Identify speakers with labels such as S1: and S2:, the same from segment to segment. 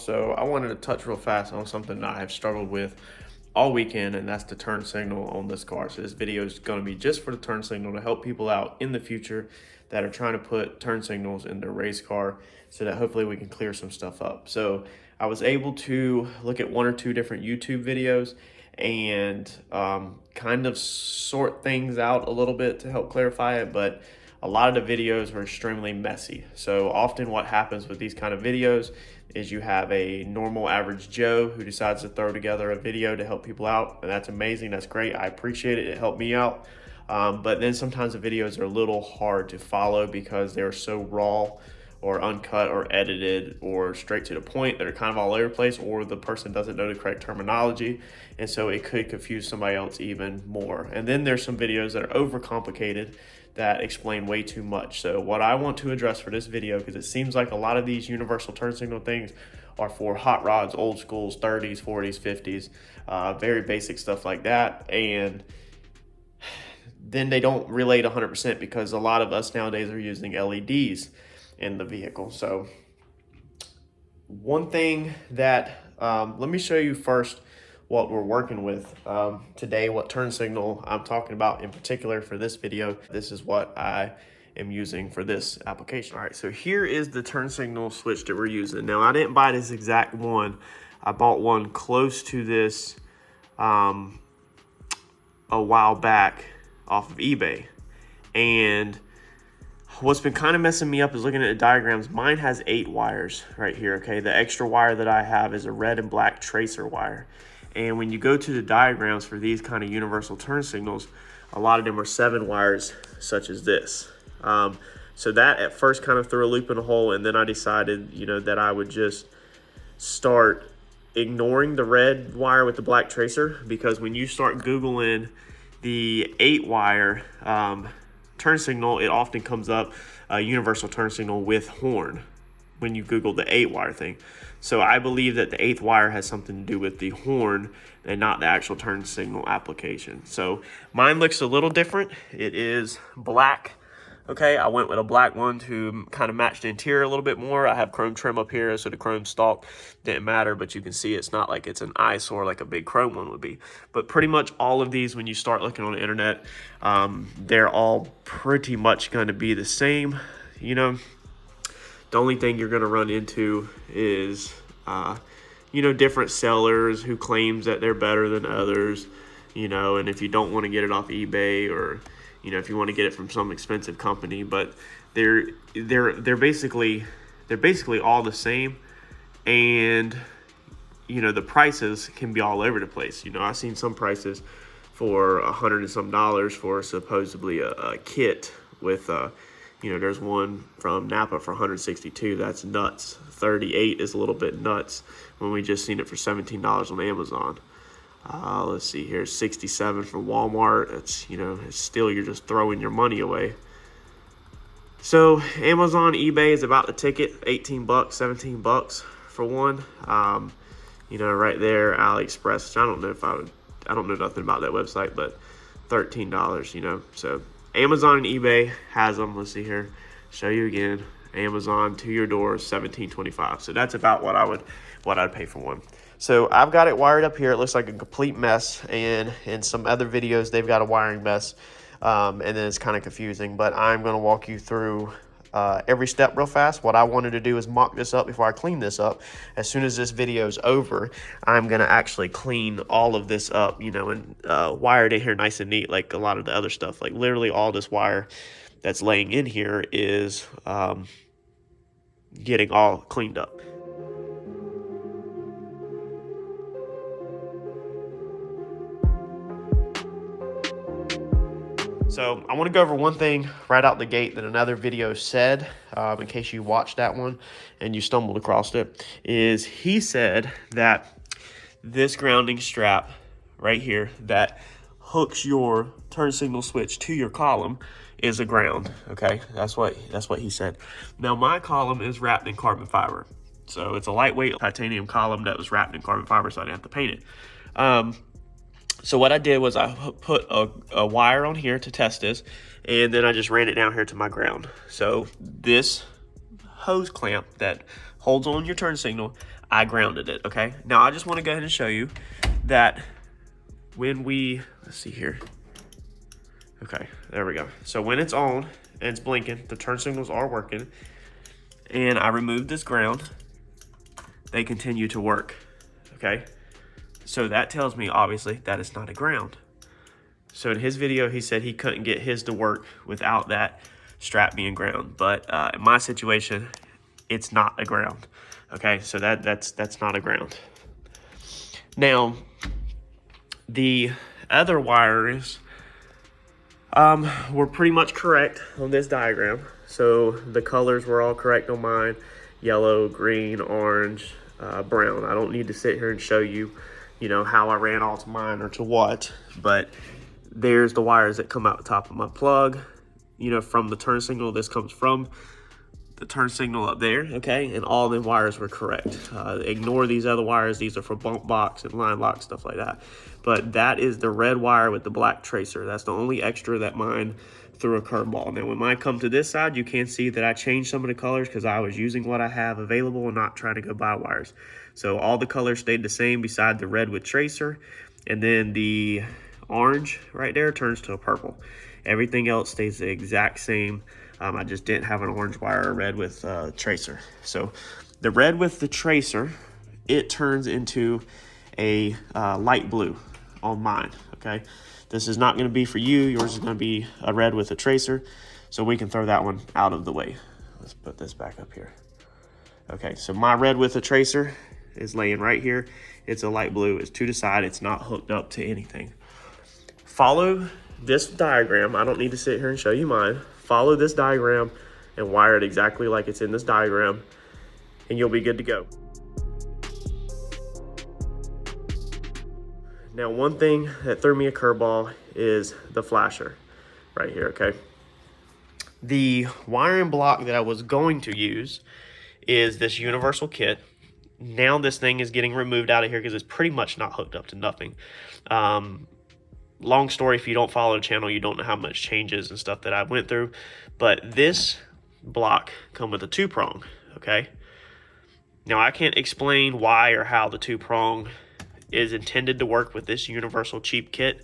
S1: So I wanted to touch real fast on something that I have struggled with all weekend, and that's the turn signal on this car. So this video is going to be just for the turn signal to help people out in the future that are trying to put turn signals in their race car, so that hopefully we can clear some stuff up. So I was able to look at 1 or 2 different YouTube videos and kind of sort things out a little bit to help clarify it, but a lot of the videos are extremely messy. So often what happens with these kind of videos is you have a normal average Joe who decides to throw together a video to help people out, and that's amazing, that's great, I appreciate it, it helped me out. But then sometimes the videos are a little hard to follow because they're so raw or uncut or edited or straight to the point that are kind of all over the place, or the person doesn't know the correct terminology, and so it could confuse somebody else even more. And then there's some videos that are overcomplicated that explain way too much. So what I want to address for this video, because it seems like a lot of these universal turn signal things are for hot rods, old schools, 30s, 40s, 50s, very basic stuff like that, and then they don't relate 100% because a lot of us nowadays are using LEDs in the vehicle. So one thing that, let me show you first what we're working with today, what turn signal I'm talking about in particular for this video. This is what I am using for this application. All right, so here is the turn signal switch that we're using. Now, I didn't buy this exact one. I bought one close to this a while back off of eBay. And what's been kind of messing me up is looking at the diagrams. Mine has 8 wires right here, okay? The extra wire that I have is a red and black tracer wire. And when you go to the diagrams for these kind of universal turn signals, a lot of them are 7 wires, such as this. So that at first kind of threw a loop in a hole, and then I decided, that I would just start ignoring the red wire with the black tracer, because when you start Googling the 8 wire turn signal, it often comes up a universal turn signal with horn when you Google the 8 wire thing. So I believe that the 8th wire has something to do with the horn and not the actual turn signal application. So mine looks a little different. It is black. Okay, I went with a black one to kind of match the interior a little bit more. I have chrome trim up here, so the chrome stalk didn't matter, but you can see it's not like it's an eyesore like a big chrome one would be. But pretty much all of these, when you start looking on the internet, they're all pretty much going to be the same. The only thing you're going to run into is, different sellers who claims that they're better than others, and if you don't want to get it off eBay, or if you want to get it from some expensive company, but they're basically all the same, and the prices can be all over the place. I've seen some prices for $100 and some for supposedly a kit with there's one from Napa for $162. That's nuts. 38 is a little bit nuts when we just seen it for $17 on Amazon. Let's see here, 67 from Walmart. It's, it's still, you're just throwing your money away. So Amazon, eBay is about the ticket, 18 bucks, 17 bucks for one. Right there, AliExpress. I don't know nothing about that website, but $13, so Amazon and eBay has them. Let's see here, show you again. Amazon to your door, $17.25. So that's about what I'd pay for one. So I've got it wired up here. It looks like a complete mess, and in some other videos they've got a wiring mess, and then it's kind of confusing. But I'm going to walk you through every step real fast. What I wanted to do is mock this up before I clean this up. As soon as this video is over, I'm going to actually clean all of this up, and wire it in here nice and neat, like a lot of the other stuff. Like literally all this wire that's laying in here is getting all cleaned up. So I want to go over one thing right out the gate that another video said, in case you watched that one and you stumbled across it, is he said that this grounding strap right here that hooks your turn signal switch to your column is a ground. Okay, that's what he said. Now my column is wrapped in carbon fiber, so it's a lightweight titanium column that was wrapped in carbon fiber, so I didn't have to paint it. So what I did was I put a wire on here to test this, and then I just ran it down here to my ground. So this hose clamp that holds on your turn signal, I grounded it, okay? Now I just want to go ahead and show you that when we, let's see here. Okay, there we go. So when it's on and it's blinking, the turn signals are working, and I removed this ground, they continue to work, okay? So that tells me, obviously, that it's not a ground. So in his video, he said he couldn't get his to work without that strap being ground. But in my situation, it's not a ground. Okay, so that's not a ground. Now, the other wires were pretty much correct on this diagram. So the colors were all correct on mine: yellow, green, orange, brown. I don't need to sit here and show you, you know, how I ran all to mine or to what, but there's the wires that come out the top of my plug, you know, from the turn signal. This comes from the turn signal up there, okay? And all the wires were correct. Ignore these other wires. These are for bump box and line lock, stuff like that. But that is the red wire with the black tracer. That's the only extra that mine threw a curveball. Now, when mine come to this side, you can see that I changed some of the colors because I was using what I have available and not trying to go buy wires. So all the colors stayed the same beside the red with tracer. And then the orange right there turns to a purple. Everything else stays the exact same. I just didn't have an orange wire or red with tracer. So the red with the tracer, it turns into a light blue on mine, okay? This is not going to be for you. Yours is going to be a red with a tracer. So we can throw that one out of the way. Let's put this back up here. Okay, so my red with a tracer is laying right here. It's a light blue. It's to the side. It's not hooked up to anything. Follow this diagram. I don't need to sit here and show you mine. Follow this diagram and wire it exactly like it's in this diagram, and you'll be good to go. Now, one thing that threw me a curveball is the flasher right here, okay? The wiring block that I was going to use is this universal kit. Now this thing is getting removed out of here because it's pretty much not hooked up to nothing. Long story, if you don't follow the channel, you don't know how much changes and stuff that I went through. But this block come with a 2-prong, okay? Now, I can't explain why or how the 2-prong is intended to work with this universal cheap kit.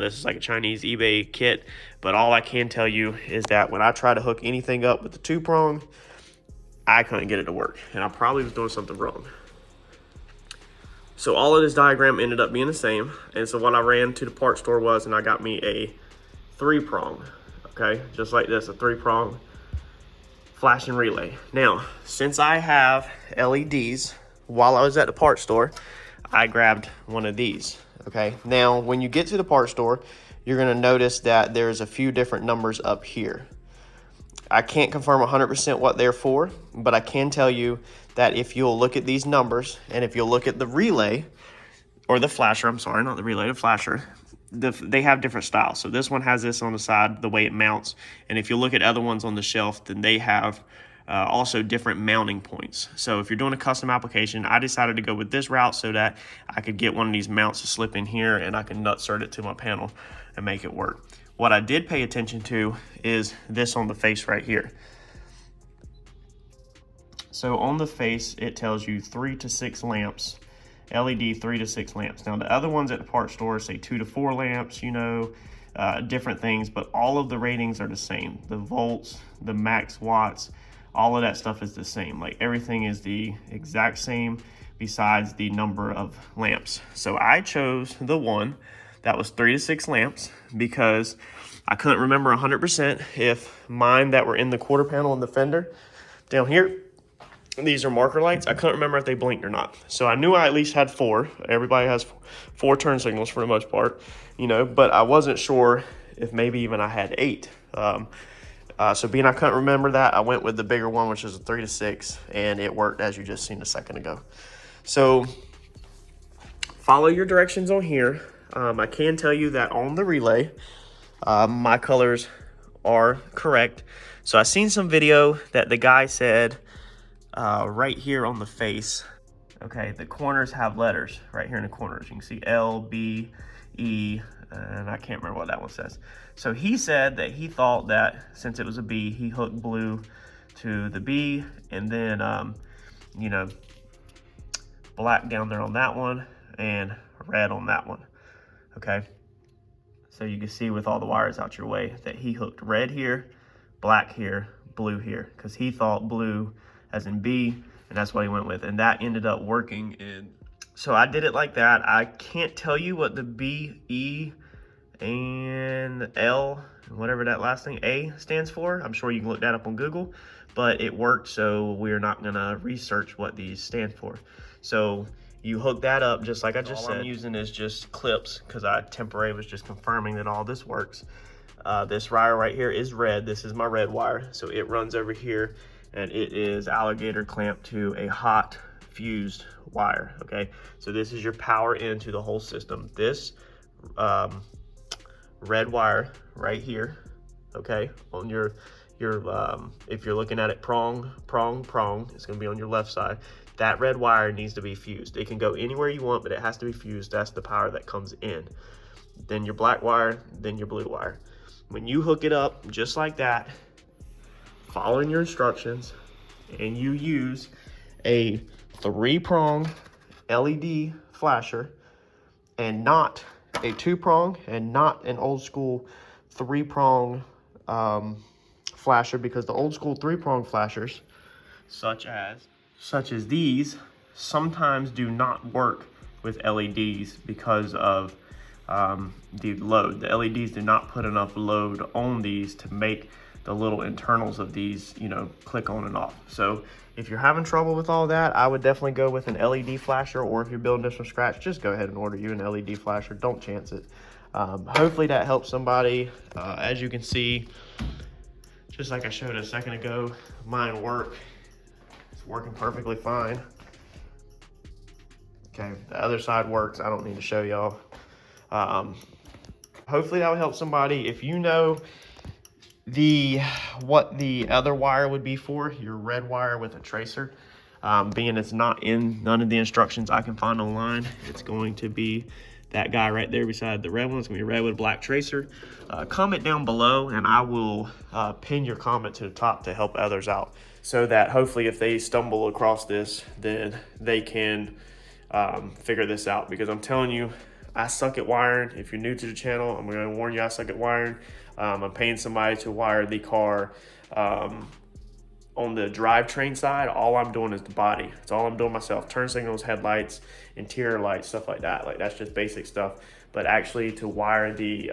S1: This is like a Chinese eBay kit. But all I can tell you is that when I try to hook anything up with the 2-prong, I couldn't get it to work. And I probably was doing something wrong. So all of this diagram ended up being the same. And so what I ran to the parts store was, and I got me a 3-prong, okay? Just like this, a 3-prong flashing relay. Now, since I have LEDs, while I was at the parts store, I grabbed one of these, okay? Now, when you get to the parts store, you're gonna notice that there's a few different numbers up here. I can't confirm 100% what they're for, but I can tell you that if you'll look at these numbers, and if you'll look at the relay, or the flasher, I'm sorry, not the relay, the flasher, they have different styles. So this one has this on the side, the way it mounts, and if you look at other ones on the shelf, then they have also different mounting points. So if you're doing a custom application, I decided to go with this route so that I could get one of these mounts to slip in here and I can nutsert it to my panel and make it work. What I did pay attention to is this on the face right here. So on the face, it tells you 3 to 6 lamps, LED 3 to 6 lamps. Now the other ones at the parts store say 2 to 4 lamps, you know, different things, but all of the ratings are the same. The volts, the max watts, all of that stuff is the same. Like everything is the exact same besides the number of lamps. So I chose the one that was 3 to 6 lamps because I couldn't remember 100% if mine that were in the quarter panel in the fender down here, these are marker lights. I couldn't remember if they blinked or not. So I knew I at least had 4. Everybody has 4 turn signals for the most part, you know, but I wasn't sure if maybe even I had 8. So being I couldn't remember that, I went with the bigger one, which is a 3 to 6, and it worked as you just seen a second ago. So follow your directions on here. I can tell you that on the relay, my colors are correct. So I seen some video that the guy said right here on the face, okay, the corners have letters right here in the corners. You can see L, B, E, and I can't remember what that one says. So he said that he thought that since it was a B, he hooked blue to the B, and then, you know, black down there on that one, and red on that one, okay? So you can see with all the wires out your way that he hooked red here, black here, blue here, because he thought blue as in B, and that's what he went with, and that ended up working. And so I did it like that. I can't tell you what the B, E, and L, whatever that last thing, A, stands for. I'm sure you can look that up on Google, but it worked, so we're not gonna research what these stand for. So you hook that up just like I just said. All I'm using is just clips because I temporarily was just confirming that all this works. This wire right here is red. This is my red wire. So it runs over here, and it is alligator clamped to a hot fused wire, okay? So this is your power into the whole system. This red wire right here, okay, on your if you're looking at it prong, it's gonna be on your left side. That red wire needs to be fused. It can go anywhere you want, but it has to be fused. That's the power that comes in. Then your black wire, then your blue wire. When you hook it up just like that, following your instructions, and you use a 3-prong LED flasher and not a 2-prong and not an old school 3-prong flasher, because the old school 3-prong flashers, such as these, sometimes do not work with LEDs because of the load. The LEDs do not put enough load on these to make the little internals of these, you know, click on and off. So if you're having trouble with all that, I would definitely go with an LED flasher, or if you're building this from scratch, just go ahead and order you an LED flasher. Don't chance it. Hopefully that helps somebody. As you can see, just like I showed a second ago, mine work. It's working perfectly fine. Okay, the other side works. I don't need to show y'all. Hopefully that will help somebody. If you know what the other wire would be for, your red wire with a tracer, being it's not in none of the instructions I can find online, it's going to be that guy right there beside the red one. It's gonna be red with a black tracer. Comment down below, and I will pin your comment to the top to help others out, so that hopefully if they stumble across this, then they can figure this out. Because I'm telling you, I suck at wiring. If you're new to the channel, I'm gonna warn you, I suck at wiring. I'm paying somebody to wire the car. On the drivetrain side, all I'm doing is the body. It's all I'm doing myself. Turn signals, headlights, interior lights, stuff like that. Like, that's just basic stuff. But actually to wire the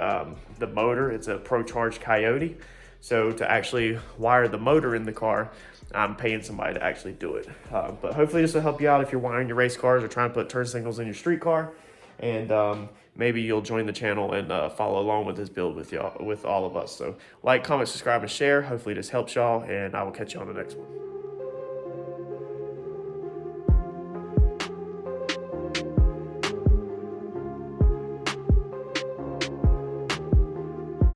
S1: motor, it's a Procharged Coyote. So to actually wire the motor in the car, I'm paying somebody to actually do it. But hopefully this will help you out if you're wiring your race cars or trying to put turn signals in your street car. And maybe you'll join the channel and follow along with this build with y'all, with all of us. So like, comment, subscribe, and share. Hopefully this helps y'all, and I will catch you on the next one.